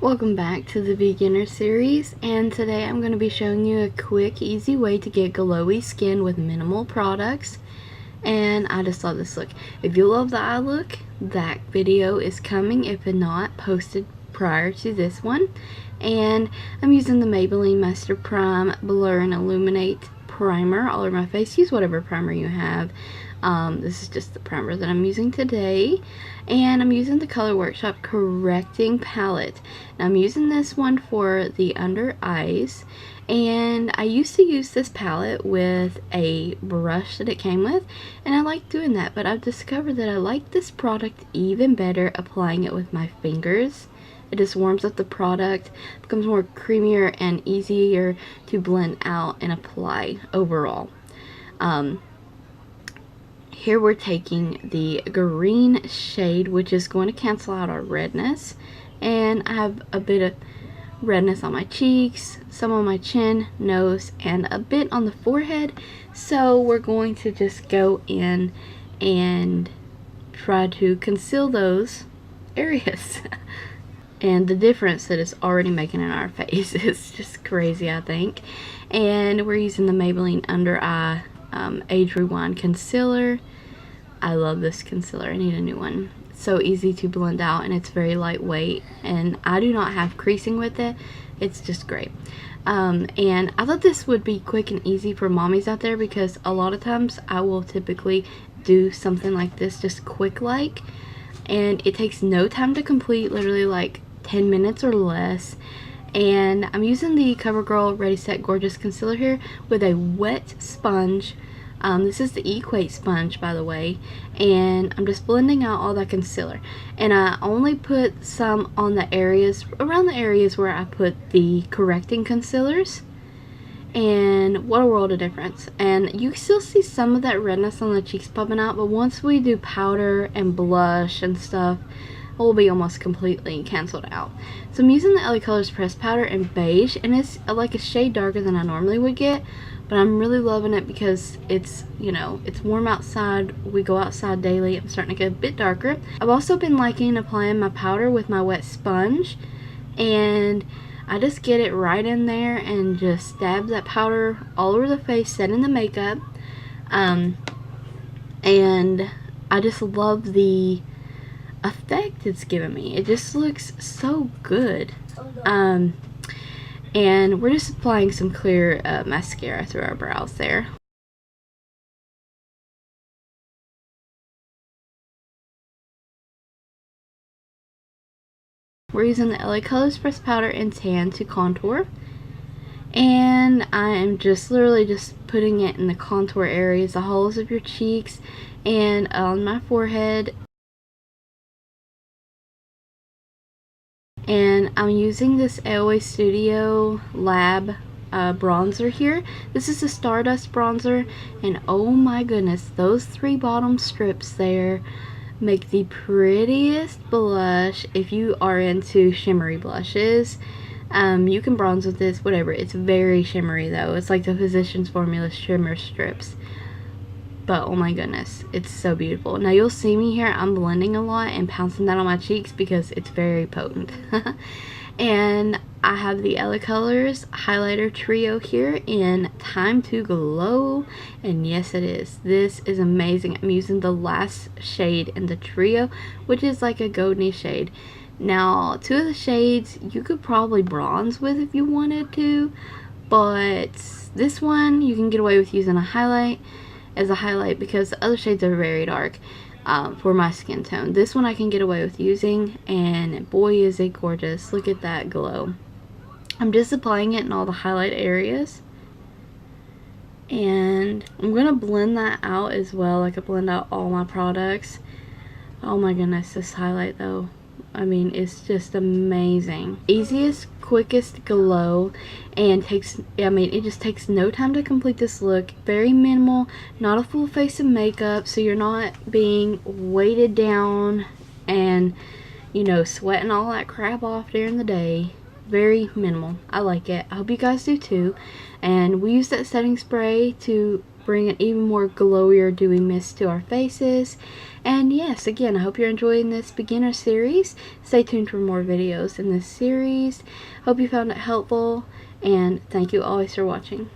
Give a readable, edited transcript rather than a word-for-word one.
Welcome back to the beginner series, and today I'm going to be showing you a quick, easy way to get glowy skin with minimal products. And I just love this look. If you love the eye look, that video is coming, if not posted prior to this one. And I'm using the Maybelline MasterPrime Blur and Illuminate primer all over my face. Use whatever primer you have. This is just the primer that I'm using today, and I'm using the Color Workshop Correcting Palette. Now I'm using this one for the under eyes, and I used to use this palette with a brush that it came with, and I like doing that, but I've discovered that I like this product even better applying it with my fingers. It just warms up the product, becomes more creamier and easier to blend out and apply overall. Here we're taking the green shade, which is going to cancel out our redness, and I have a bit of redness on my cheeks, some on my chin, nose, and a bit on the forehead. So we're going to just go in and try to conceal those areas. And the difference that it's already making in our face is just crazy, I think. And we're using the Maybelline Under Eye Age Rewind Concealer. I love this concealer. I need a new one. It's so easy to blend out, and it's very lightweight, and I do not have creasing with it. It's just great. And I thought this would be quick and easy for mommies out there, because a lot of times I will typically do something like this just quick like, and it takes no time to complete, literally like 10 minutes or less. And I'm using the Covergirl Ready Set Gorgeous Concealer here with a wet sponge. This is the Equate sponge, by the way, and I'm just blending out all that concealer. And I only put some on the areas, around the areas where I put the correcting concealers, and what a world of difference. And you still see some of that redness on the cheeks popping out, but once we do powder and blush and stuff, it will be almost completely canceled out. So I'm using the LaColors pressed powder in beige, and it's like a shade darker than I normally would get, but I'm really loving it because it's, you know, it's warm outside. We go outside daily. I'm starting to get a bit darker. I've also been liking applying my powder with my wet sponge, and I just get it right in there and just stab that powder all over the face, setting the makeup. And I just love the effect it's giving me. It just looks so good. And we're just applying some clear mascara through our brows there. We're using the LaColors Pressed Powder in Tan to contour. And I am just literally just putting it in the contour areas, the hollows of your cheeks, and on my forehead. And I'm using this LA Studio Lab bronzer here. This is a Stardust bronzer, and oh my goodness, those three bottom strips there make the prettiest blush. If you are into shimmery blushes, you can bronze with this, whatever. It's very shimmery though. It's like the Physicians Formula shimmer strips. But oh my goodness, it's so beautiful. Now you'll see me here, I'm blending a lot and pouncing that on my cheeks because it's very potent. And I have the LaColors highlighter trio here in Time to Glow, and yes it is. This is amazing. I'm using the last shade in the trio, which is like a golden shade. Now, two of the shades you could probably bronze with if you wanted to, but this one you can get away with using a highlight as a highlight because the other shades are very dark for my skin tone. This one I can get away with using, and boy is it gorgeous. Look at that glow. I'm just applying it in all the highlight areas, and I'm gonna blend that out as well, like I blend out all my products. Oh my goodness, this highlight though, I mean, it's just amazing. Easiest, quickest glow, and it just takes no time to complete this look. Very minimal, not a full face of makeup, so you're not being weighted down and, you know, sweating all that crap off during the day. Very minimal. I like it. I hope you guys do too. And we use that setting spray to bring an even more glowier dewy mist to our faces. And yes, again, I hope you're enjoying this beginner series. Stay tuned for more videos in this series. Hope you found it helpful, and thank you always for watching.